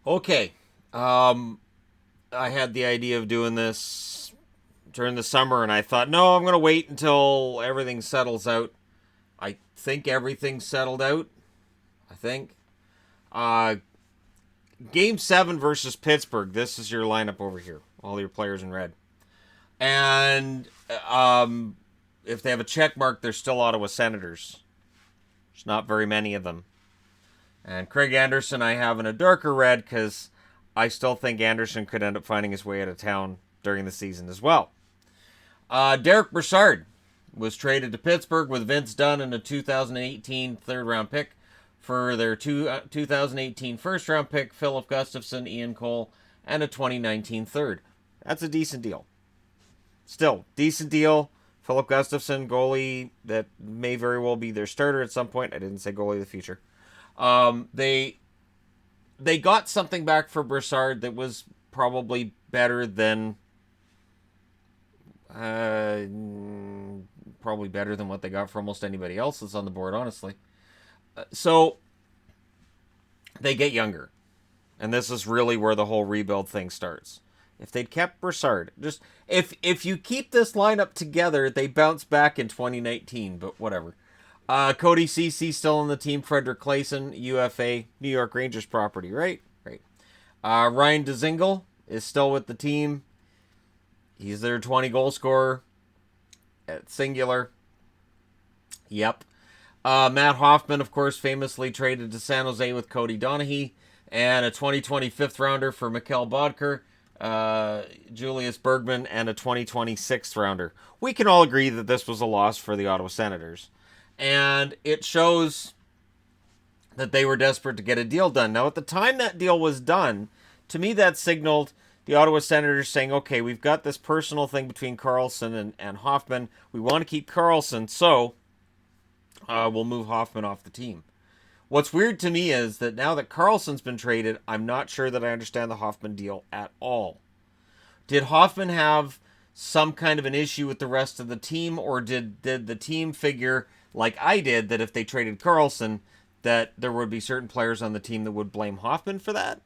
Okay. I had the idea of doing this during the summer, and I thought, no, I'm going to wait until everything settles out. I think everything's settled out. I think. Uh, Game 7 versus Pittsburgh. This is your lineup over here. All your players in red. And if they have a check mark, they're still Ottawa Senators. There's not very many of them. And Craig Anderson, I have in a darker red because I still think Anderson could end up finding his way out of town during the season as well. Derick Brassard was traded to Pittsburgh with Vince Dunn and a 2018 third round pick for their 2018 first round pick, Philip Gustafson, Ian Cole, and a 2019 third. That's a decent deal. Still, decent deal. Philip Gustafson, goalie that may very well be their starter at some point. I didn't say goalie of the future. They got something back for Brassard that was probably better than uh, probably better than what they got for almost anybody else that's on the board, honestly. So they get younger, and this is really where the whole rebuild thing starts. If they'd kept Brassard, just if you keep this lineup together, they bounce back in 2019. But whatever. Cody Ceci still on the team. Frederick Clayson, UFA, New York Rangers property, right? Right. Ryan Dzingel is still with the team. He's their 20 goal scorer at singular. Yep. Matt Hoffman, of course, famously traded to San Jose with Cody Donaghy and a 2020 fifth rounder for Mikhail Bodker, Julius Bergman, and a 2020 sixth rounder. We can all agree that this was a loss for the Ottawa Senators. And it shows that they were desperate to get a deal done. Now, at the time that deal was done, to me that signaled the Ottawa Senators saying, okay, we've got this personal thing between Karlsson and Hoffman. We want to keep Karlsson, so we'll move Hoffman off the team. What's weird to me is that now that Karlsson's been traded, I'm not sure that I understand the Hoffman deal at all. Did Hoffman have some kind of an issue with the rest of the team, or did the team figure, like I did, that if they traded Karlsson, that there would be certain players on the team that would blame Hoffman for that?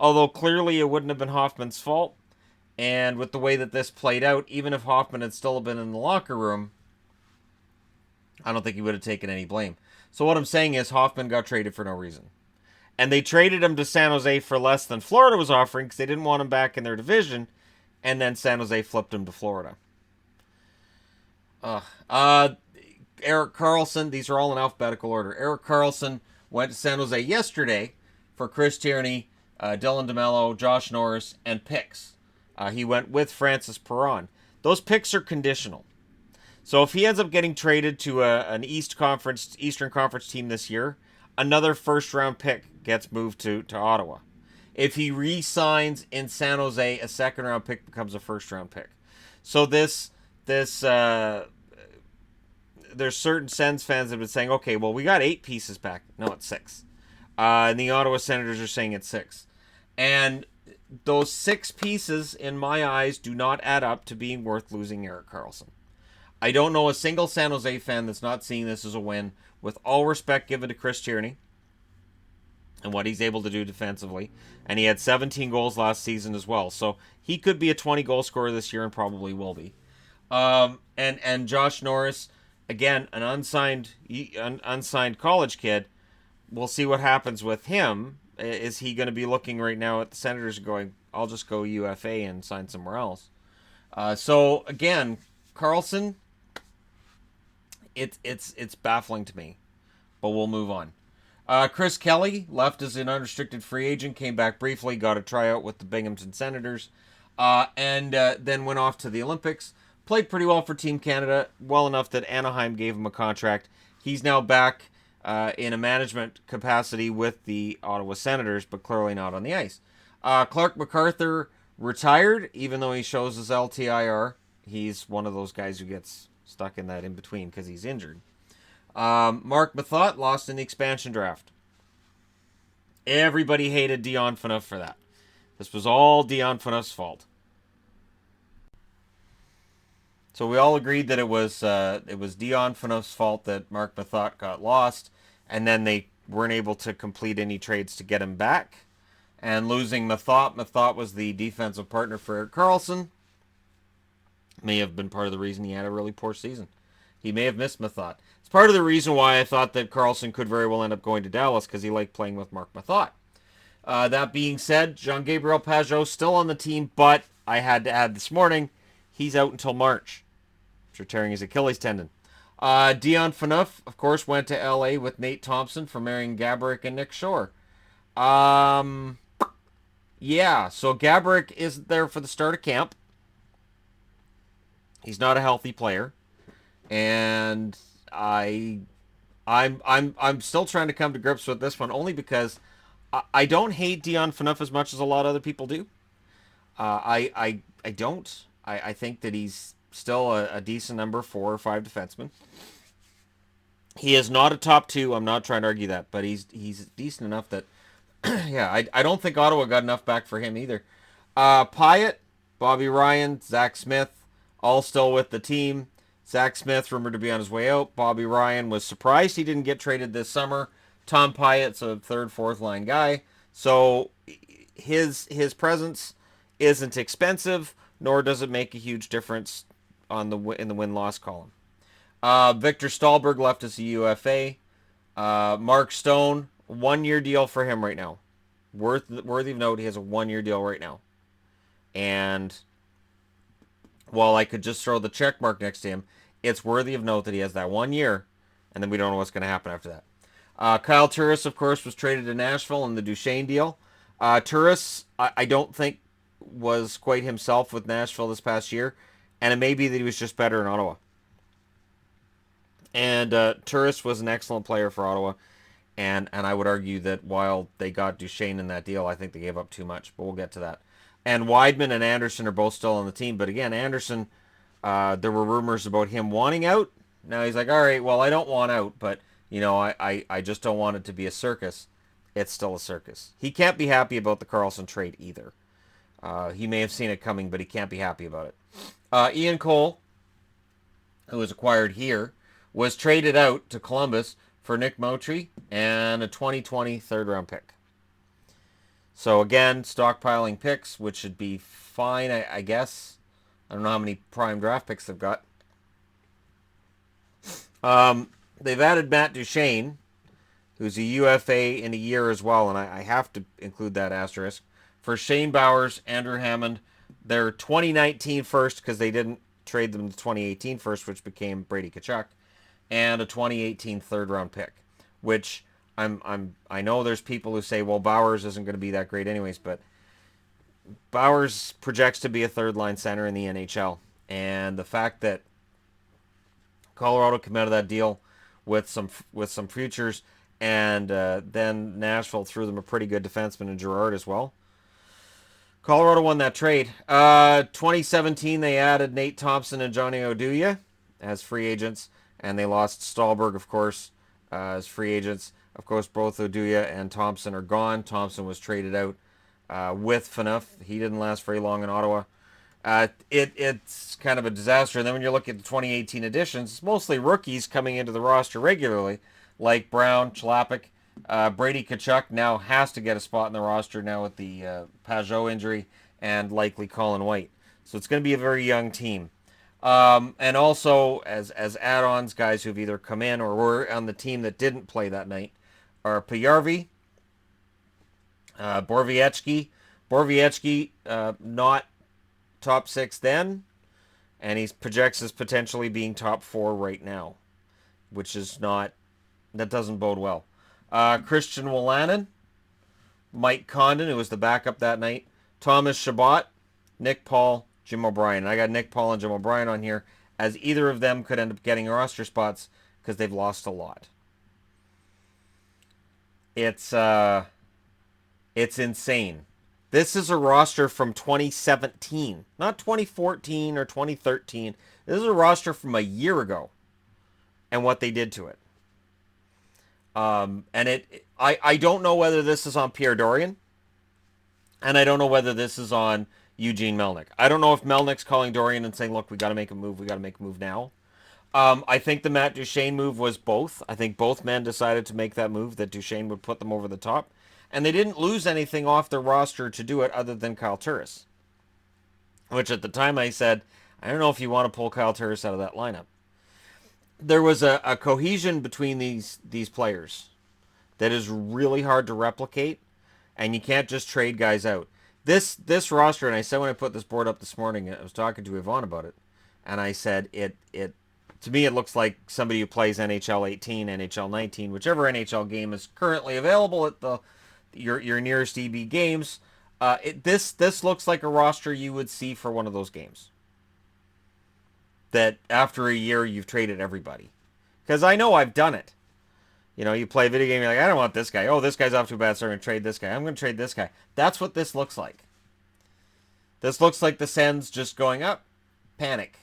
Although clearly it wouldn't have been Hoffman's fault. And with the way that this played out, even if Hoffman had still been in the locker room, I don't think he would have taken any blame. So what I'm saying is Hoffman got traded for no reason. And they traded him to San Jose for less than Florida was offering because they didn't want him back in their division. And then San Jose flipped him to Florida. Erik Karlsson, these are all in alphabetical order. Erik Karlsson went to San Jose yesterday for Chris Tierney, Dylan DeMello, Josh Norris, and picks. He went with Francis Perron. Those picks are conditional. So if he ends up getting traded to an Eastern Conference team this year, another first round pick gets moved to Ottawa. If he re-signs in San Jose, a second round pick becomes a first round pick. So there's certain Sens fans that have been saying, okay, well, we got 8 pieces back. No, it's 6. And the Ottawa Senators are saying it's 6. And those 6 pieces, in my eyes, do not add up to being worth losing Erik Karlsson. I don't know a single San Jose fan that's not seeing this as a win, with all respect given to Chris Tierney and what he's able to do defensively. And he had 17 goals last season as well. So he could be a 20-goal scorer this year and probably will be. And Josh Norris, again, an unsigned college kid. We'll see what happens with him. Is he going to be looking right now at the Senators going, I'll just go UFA and sign somewhere else? So, again, Karlsson, it's baffling to me, but we'll move on. Chris Kelly left as an unrestricted free agent, came back briefly, got a tryout with the Binghamton Senators, and then went off to the Olympics. Played pretty well for Team Canada, well enough that Anaheim gave him a contract. He's now back in a management capacity with the Ottawa Senators, but clearly not on the ice. Clark MacArthur retired, even though he shows his LTIR. He's one of those guys who gets stuck in that in-between because he's injured. Mark Mathot lost in the expansion draft. Everybody hated Dion Phaneuf for that. This was all Dion Phaneuf's fault. So we all agreed that it was Dion Phaneuf's fault that Mark Mathot got lost, and then they weren't able to complete any trades to get him back. And losing Mathot. Mathot was the defensive partner for Erik Karlsson. May have been part of the reason he had a really poor season. He may have missed Mathot. It's part of the reason why I thought that Karlsson could very well end up going to Dallas, because he liked playing with Mark Mathot. That being said, Jean-Gabriel Pageau still on the team, but I had to add this morning, he's out until March after tearing his Achilles tendon. Dion Phaneuf, of course, went to L.A. with Nate Thompson for marrying Gaborik and Nick Shore. Yeah, so Gaborik isn't there for the start of camp. He's not a healthy player, and I'm still trying to come to grips with this one, only because I don't hate Dion Phaneuf as much as a lot of other people do. I don't. I think that he's still a decent number 4 or 5 defenseman. He is not a top 2. I'm not trying to argue that, but he's decent enough that yeah, I don't think Ottawa got enough back for him either. Pyatt, Bobby Ryan, Zach Smith, all still with the team. Zach Smith rumored to be on his way out. Bobby Ryan was surprised he didn't get traded this summer. Tom Pyatt's a 3rd, 4th line guy, so his presence isn't expensive, nor does it make a huge difference in the win-loss column. Victor Stahlberg left as a UFA. Mark Stone, 1-year deal for him right now. Worthy of note, he has a 1-year deal right now. And while I could just throw the check mark next to him, it's worthy of note that he has that 1 year, and then we don't know what's going to happen after that. Kyle Turris, of course, was traded to Nashville in the Duchesne deal. Turris, I don't think was quite himself with Nashville this past year, and it may be that he was just better in Ottawa. And Turris was an excellent player for Ottawa, and I would argue that while they got Duchesne in that deal, I think they gave up too much, but we'll get to that. And Weidman and Anderson are both still on the team, but again, Anderson, there were rumors about him wanting out. Now he's like, all right, well, I don't want out, but, you know, I just don't want it to be a circus. It's still a circus. He can't be happy about the Karlsson trade either. He may have seen it coming, but he can't be happy about it. Ian Cole, who was acquired here, was traded out to Columbus for Nick Motry and a 2020 third-round pick. So again, stockpiling picks, which should be fine, I guess. I don't know how many prime draft picks they've got. They've added Matt Duchene, who's a UFA in a year as well, and I have to include that asterisk. For Shane Bowers, Andrew Hammond, their 2019 first, because they didn't trade them to 2018 first, which became Brady Tkachuk, and a 2018 third-round pick, which I know there's people who say, well, Bowers isn't going to be that great anyways, but Bowers projects to be a third-line center in the NHL, and the fact that Colorado came out of that deal with some futures, and then Nashville threw them a pretty good defenseman in Girard as well. Colorado won that trade. 2017, they added Nate Thompson and Johnny Oduya as free agents, and they lost Stahlberg, of course, as free agents. Of course, both Oduya and Thompson are gone. Thompson was traded out with Phaneuf. He didn't last very long in Ottawa. It's kind of a disaster. And then when you look at the 2018 additions, it's mostly rookies coming into the roster regularly, like Brown, Chlapik. Brady Tkachuk now has to get a spot in the roster now with the Pageau injury, and likely Colin White. So it's going to be a very young team. And also, as add-ons, guys who've either come in or were on the team that didn't play that night are Pajärvi, Borowiecki. Borowiecki, not top 6 then, and he projects as potentially being top 4 right now, which is not, that doesn't bode well. Christian Wolanin, Mike Condon, who was the backup that night, Thomas Chabot, Nick Paul, Jim O'Brien. And I got Nick Paul and Jim O'Brien on here, as either of them could end up getting roster spots because they've lost a lot. It's insane. This is a roster from 2017, not 2014 or 2013. This is a roster from a year ago, and what they did to it. And I don't know whether this is on Pierre Dorion, and I don't know whether this is on Eugene Melnyk. I don't know if Melnyk's calling Dorion and saying, look, we got to make a move now. I think the Matt Duchene move was both. I think both men decided to make that move, that Duchene would put them over the top. And they didn't lose anything off their roster to do it other than Kyle Turris. Which at the time I said, I don't know if you want to pull Kyle Turris out of that lineup. There was a cohesion between these players that is really hard to replicate, and you can't just trade guys out. This roster, and I said when I put this board up this morning, I was talking to Yvonne about it, and I said it to me it looks like somebody who plays NHL 18, NHL 19, whichever NHL game is currently available at your nearest EB games. This looks like a roster you would see for one of those games. That after a year you've traded everybody, because I know I've done it. You know, you play a video game, you're like, I don't want this guy. Oh, this guy's off to a bad start. I'm going to trade this guy. I'm going to trade this guy. That's what this looks like. This looks like the Sens just going up. Panic.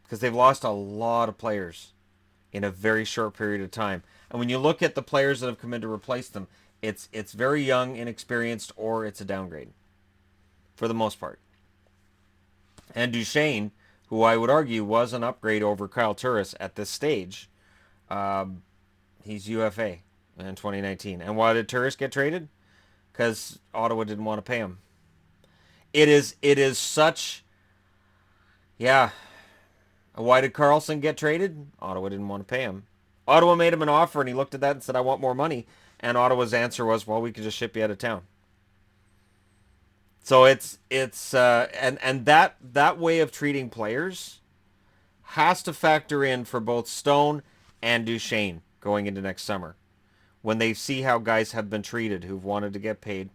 Because they've lost a lot of players in a very short period of time. And when you look at the players that have come in to replace them, it's very young, inexperienced, or it's a downgrade. For the most part. And Duchesne, who I would argue was an upgrade over Kyle Turris at this stage, he's UFA in 2019. And why did Turris get traded? Because Ottawa didn't want to pay him. It is such... Yeah. Why did Karlsson get traded? Ottawa didn't want to pay him. Ottawa made him an offer, and he looked at that and said, I want more money. And Ottawa's answer was, well, we could just ship you out of town. So it's that way of treating players has to factor in for both Stone and Duchesne going into next summer, when they see how guys have been treated who've wanted to get paid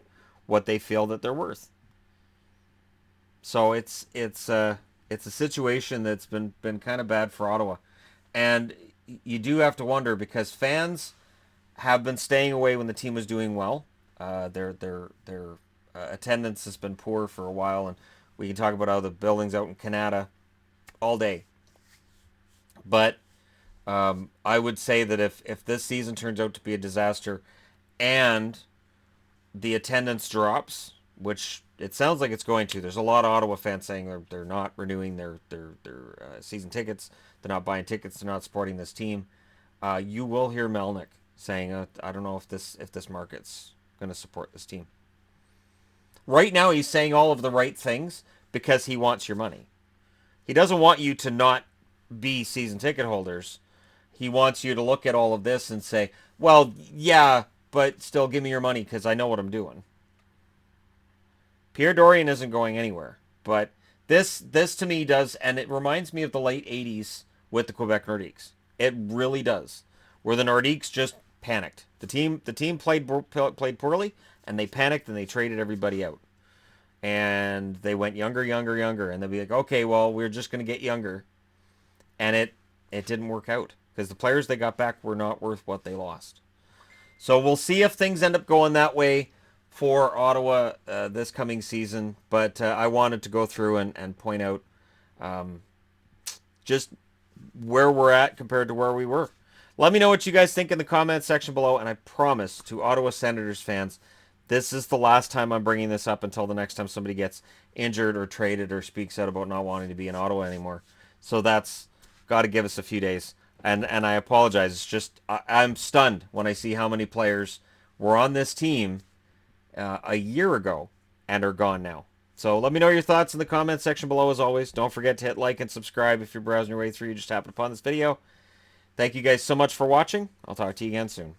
what they feel that they're worth. So it's a situation that's been kind of bad for Ottawa, and you do have to wonder, because fans have been staying away when the team was doing well. Their attendance has been poor for a while, and we can talk about how the buildings out in Canada all day. But I would say that if this season turns out to be a disaster and the attendance drops, which it sounds like it's going to, there's a lot of Ottawa fans saying they're not renewing their season tickets, they're not buying tickets, they're not supporting this team. You will hear Melnick saying, I don't know if this market's going to support this team. Right now, he's saying all of the right things because he wants your money. He doesn't want you to not be season ticket holders. He wants you to look at all of this and say, well, yeah, but still give me your money because I know what I'm doing. Pierre Dorion isn't going anywhere. But this to me does, and it reminds me of the late 80s with the Quebec Nordiques. It really does. Where the Nordiques just panicked. The team played poorly, and they panicked and they traded everybody out. And they went younger, and they'd be like, okay, well, we're just going to get younger. And it didn't work out because the players they got back were not worth what they lost. So we'll see if things end up going that way for Ottawa this coming season. But I wanted to go through and point out just where we're at compared to where we were. Let me know what you guys think in the comments section below. And I promise to Ottawa Senators fans, this is the last time I'm bringing this up until the next time somebody gets injured or traded or speaks out about not wanting to be in Ottawa anymore. So that's got to give us a few days. And I apologize. It's just I'm stunned when I see how many players were on this team a year ago and are gone now. So let me know your thoughts in the comments section below as always. Don't forget to hit like and subscribe if you're browsing your way through. You just happened upon this video. Thank you guys so much for watching. I'll talk to you again soon.